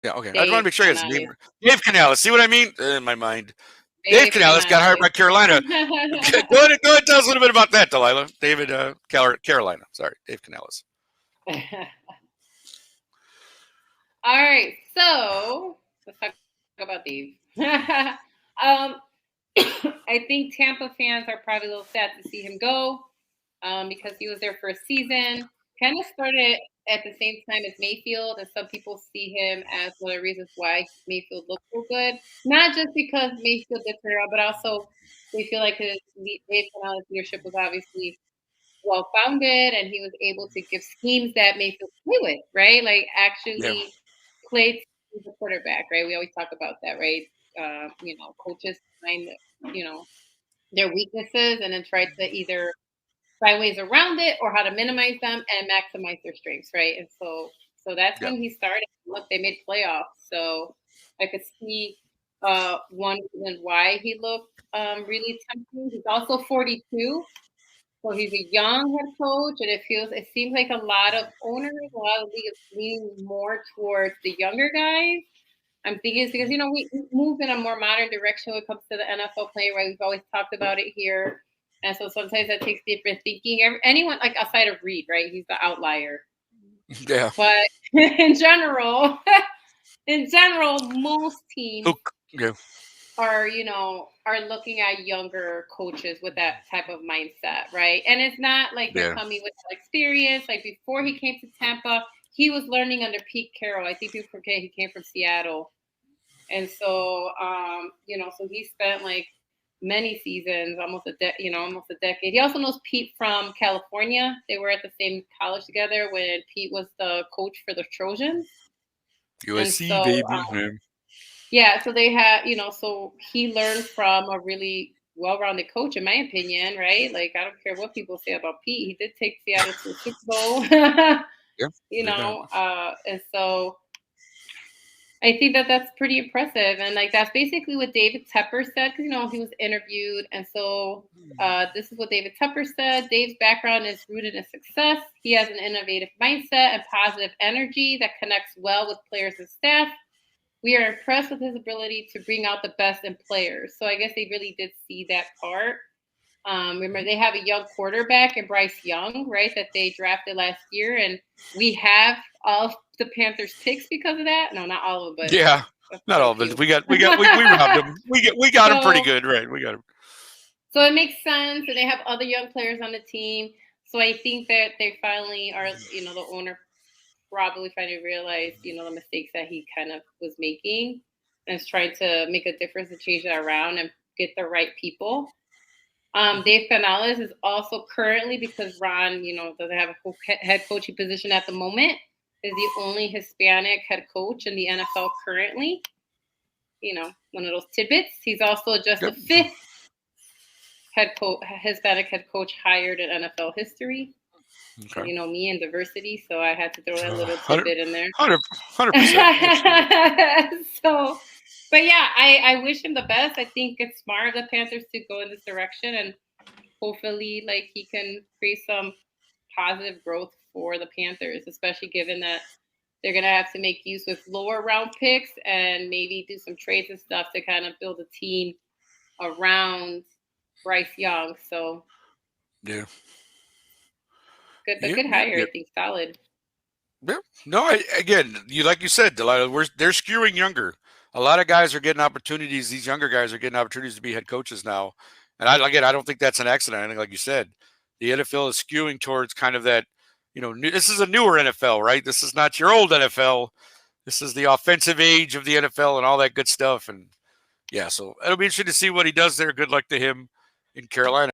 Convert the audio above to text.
Yeah, okay. I just want to Dave make sure his name. Canales. Dave Canales. See what I mean in my mind? Dave Dave Canales got hired Canales. by Carolina. Go ahead and tell us a little bit about that, Delilah. David Carolina. Sorry, Dave Canales. All right, so let's talk about Dave. I think Tampa fans are probably a little sad to see him go because he was there for a season. Kind of started at the same time as Mayfield, and some people see him as one of the reasons why Mayfield looks so good. Not just because Mayfield did turn out, but also they feel like Dave Canales' leadership was obviously well founded, and he was able to give schemes that Mayfield play with, right? Like Yeah. actually play to the quarterback, right? We always talk about that, right? Coaches find their weaknesses and then try to either find ways around it or how to minimize them and maximize their strengths, right? And so that's Yeah. when he started. Look, they made playoffs, so I could see one reason why he looked really tempting. He's also 42, so he's a young head coach, and it seems like a lot of owners, a lot of leagues lean more towards the younger guys. I'm thinking it's because we move in a more modern direction when it comes to the NFL player, right? We've always talked about it here, and so sometimes that takes different thinking. Anyone like outside of Reed, right? He's the outlier, Yeah. but in general, most teams Yeah. are looking at younger coaches with that type of mindset, right? And it's not like they're Yeah. coming with experience. Like before he came to Tampa, he was learning under Pete Carroll. I think people forget he came from Seattle. And so, so he spent like many seasons, almost a decade. He also knows Pete from California. They were at the same college together when Pete was the coach for the Trojans. And USC so, baby. yeah, so they had, so he learned from a really well-rounded coach, in my opinion, right? Like, I don't care what people say about Pete. He did take Seattle to a Super Bowl, Yeah. and so I think that that's pretty impressive. And like, that's basically what David Tepper said, because, he was interviewed. And so this is what David Tepper said. Dave's background is rooted in success. He has an innovative mindset and positive energy that connects well with players and staff. We are impressed with his ability to bring out the best in players. So I guess they really did see that part. Remember, they have a young quarterback in Bryce Young, right, that they drafted last year. And we have all of the Panthers picks because of that. No, not all of them, Yeah. but Not quite all a of it. few. We robbed him. We got him pretty So, good, right? We got him. so it makes sense. And they have other young players on the team. So I think that they finally are, the owner probably finally realized, the mistakes that he kind of was making and is trying to make a difference and change that around and get the right people. Dave Canales is also currently, because Ron, doesn't have a head coaching position at the moment, is the only Hispanic head coach in the NFL currently. One of those tidbits. He's also just the Yep. fifth Hispanic head coach hired in NFL history. Okay. Me and diversity, so I had to throw that little 100%. tidbit in there. 100%. So, but yeah, I wish him the best. I think it's smart of the Panthers to go in this direction, and hopefully, like, he can create some positive growth for the Panthers, especially given that they're gonna have to make use with lower round picks and maybe do some trades and stuff to kind of build a team around Bryce Young. So Yeah. good, but Yep. good Yep. hire. Yep. I think solid. Yep. No, again, like you said, Delilah, they're skewing younger. A lot of guys are getting opportunities. These younger guys are getting opportunities to be head coaches now. And I don't think that's an accident. I think, like you said, the NFL is skewing towards kind of that, this is a newer NFL, right? This is not your old NFL. This is the offensive age of the NFL and all that good stuff. And yeah, so it'll be interesting to see what he does there. Good luck to him in Carolina.